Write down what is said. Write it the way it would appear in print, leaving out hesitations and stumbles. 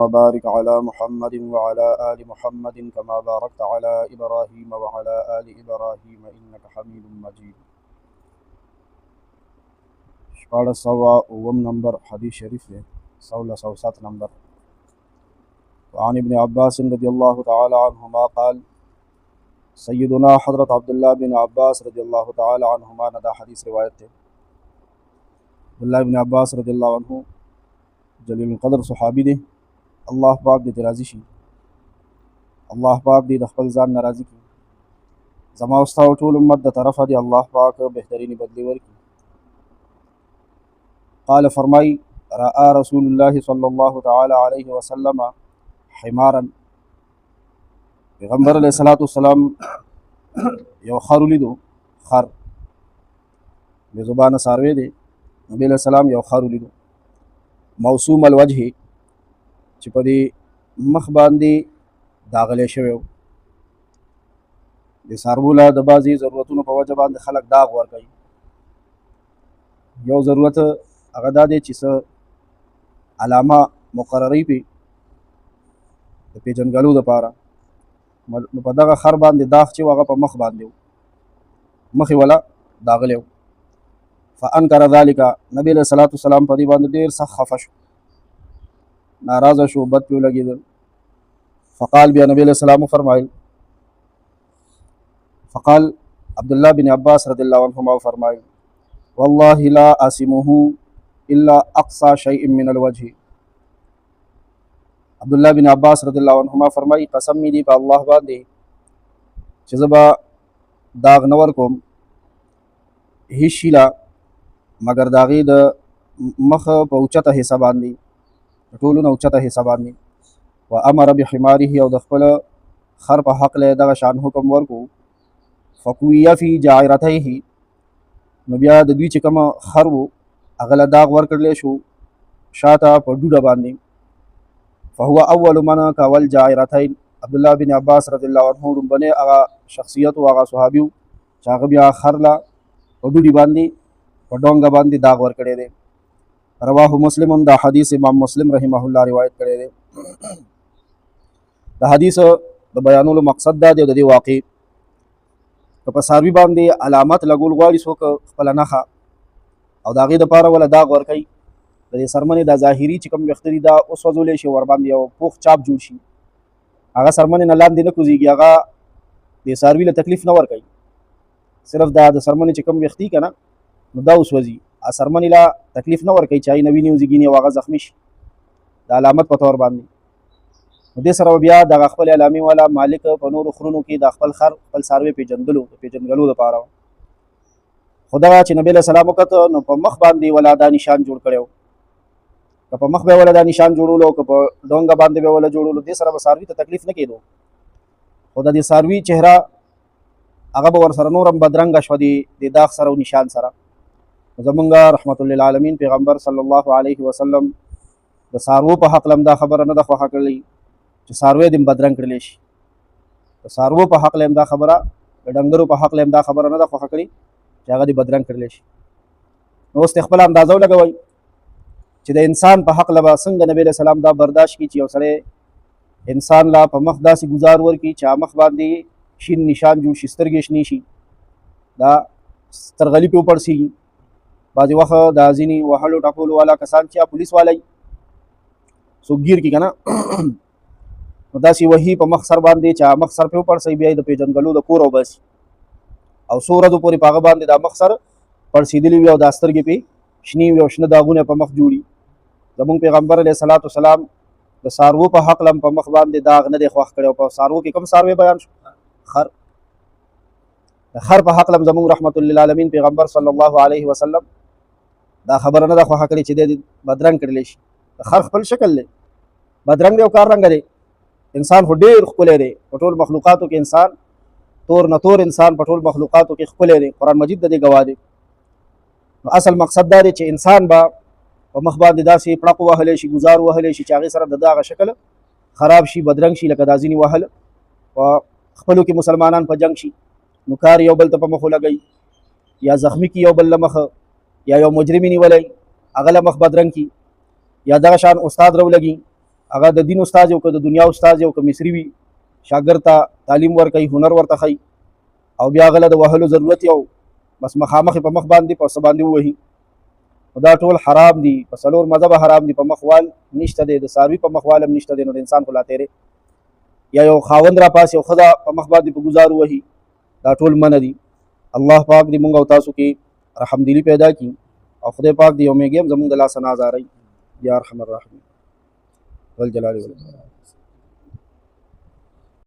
وبارك على محمد وعلى آل محمد كما باركت على إبراهيم وعلى آل إبراهيم إنك حميد مجيد. شپاړس سوه اووم نمبر حدیث شریف ہے 1607 نمبر. وعن ابن عباس رضی اللہ تعالی عنہما قال سیدنا حضرت عبداللہ بن عباس رضی اللہ تعالی عنہما نے دا حدیث روایت ہے. عبداللہ بن عباس رضی اللہ عنہ جلیل القدر صحابی دے. اللہ پاک دې راضي شي، الله پاک دې د خپل ځان نه راضي کړي. زما او ستا او ټول امت د طرفه دې الله پاک بهترینې بدلې ورکړي. قال فرمای رأى رسول الله صلی الله تعالی علیه وسلم حمارا، پیغمبر علیه الصلاۃ والسلام یو خر ولیدو. خر بې زبانه څاروی دی. نبی علیه السلام یو خر ولیدو موسوم الوجه چې په دې مخ باندې داغلی شوی و. د څاروو له د بعضې ضرورتونو په وجه باندې خلک داغ ورکوي. یو ضرورت هغه دا دی چې څه علامه مقرروي پې د پیژنګلو دپاره. نو په دغه خر باندې داغ چې و هغه په مخ باندې و، مخې وله داغلی و. فانکر ذلک، نبی علیه الصلاۃ والسلام په دې باندې ډېر سخت خفه شو، ناراضه شو، بد پې ولګېدل. فقال بیا نبی علیہ السلام فرمایل، فقال عبداللہ بن عباس رضی اللہ عنہما فرمایل واللہ لا آسمه الا اقصى شیء من الوجه. عبداللہ بن عباس رضی اللہ عنہما فرمائی قسم می دی په الله باندې چې زه به داغ نه ورکوم هیڅ شي لا مګر د هغې د مخ په اوچته حصه باندې، ټولو نه اوچته حصه باندې. و امر بحماره، او د خپل خر په حق له دغه شان حکم ورکو. فقویه فی جاعرتیه، نو بیا د دوی چې کوم خر و هغه له داغ ورکړلی شو شاته په ډوډه باندې. فهو اول من کول جاعرتین، عبدالله بن عباس رضی الله عنه ډومبنی هغه شخصیت و هغه صحابي و چې هغه بیا خر له په ډوډي باندې په ډونګه باندې داغ ورکړی دی. رواه مسلم، دا حدیث امام مسلم رحمه الله روایت کړی دی. د حدیث د بیانولو مقصد دا دی د دې واقع که په څاروي باندې علامت لګول غواړي څوک خپله نښه او د هغې دپاره وله داغ ورکوي، د دې څرمنې دا ظاهري چې کوم ویښته دي دا وسوځولی شي، ورباندې یو پوخ چاپ جوړ شي، هغه څرمنې نه لاندې نه کوزېږي، هغه دې څاروي له تکلیف نه ورکوي. صرف دا د څرمنې چې کوم ویښتي که نه نو دا وسوځي، څرمنې لا تکلیف نه ورکوي چې هغې نه وینې وزېږي او هغه زخمي شي د علامت په طور باندې. نو دې سره بیا دغه خپل علامې والا مالک په نورو خرونو کې د خپل خر خپل څاروی پیژنګلو دپاره و. خو دغه چې نبی علیه السلام وکته نو په مخ باندې ولا دا نشان جوړ کړی و. که په مخ به وله دا نشان جوړولو او که په ډونګه باندې به وله جوړولو، دې سره به څاروي ته تکلیف نه کېدو. خو د دې څاروي چهره هغه به ورسره نور هم بدرنګه شوه د داغ سره او نشان سره. زمونږ رحمت للعالمین پیغمبر صلی الله علیه وسلم د څاروو په حق هم دا خبره نه ده خوښه کړې چې څاروی دې هم بدرنګ کړلی شي. د څاروو په حق هم دا خبره، د ډنګرو په حق هم دا خبره نه ده خوښه کړې چې هغه دې بدرنګ کړلی شي. نو اوس دې خپله اندازه ولګوئ چې د انسان په حق له به څنګه نبی علیه السلام دا برداشت کړي چې یو سړی انسان لا په مخ داسې ګزار ورکړي چې مخ باندې شین نشان جوړ شي، سترګې شنې شي، دا سترغلي پې وپړسېږي. بعضې وخت دا ځینې وهلو ټکولو والا کسان چې پولیس والا وي څوک ګیر کړي که نه نو داسې وهي په مخ سر باندې چې مخ سر پې وپړسوي، بیا یې د پېژنګلو د کور وباسي او څو ورځو پورې په هغه باندې دا مخ سر پړسېدلي وي او دا سترګې پې شنې وي او شنه داغونه په مخ جوړي. زمونږ پیغمبر علیه الصلاۃ والسلام د څاروو په حق هم په مخ باندې داغ نه دی خوښ کړی. او په څاروو کې کوم څاروی بیان شو؟ خر. د خر په حق هم زمونږ رحمت للعالمین پیغمبر صلی الله علیه وسلم دا خبره نه ده خوښه کړې چې دی بدرنګ کړلی شي. د خر خپل شکل دی، بدرنګ دی او کار رنګه دی. انسان خو ډېر ښکلی دی په ټول مخلوقاتو کې، انسان تور نه تور انسان په ټول مخلوقاتو کې ښکلی دی. قرآن مجید د دې ګواه دی. نو اصل مقصد دا دی چې انسان به په مخ باندې داسې پړق ووهلی شي، ګزار ووهلی شي چې هغې سره د هغه شکل خراب شي، بدرنګ شي، لکه دا ځینې وهل په خپلو کې مسلمانان په جنګ شي نو کار یو بل ته په مخ ولګوي، یا زخمی کی یو بل له مخه، یا یو مجرم نیولی هغه له مخ بدرنګ کي، یا دغه شان استاد راولګي هغه د دین استاد یو که د دنیا استاد یو که مصری وي شاګرد ته تعلیم ورکوي هنر ورته ښیي او بیا هغه له د وهلو ضرورت یو بس مخامخ په مخ باندې په څه باندې ووهي نو دا ټول حرام دي په څلور مذهبه حرام دي په مخوال نشته دی د څاروي په مخوال هم نشته دی نو د انسان خو لا تیرې یا یو خاوند را پاس یو ښځه په مخ باندې په ګزار ووهي دا ټول منع دي الله پاک دې مونږ او تاسو کې رحمدلي پیدا کړي او خدای پاک دې یو میږي هم زمونږ د لاسه نه ازاروي یا ارحم الراحمین والجلال والاکرام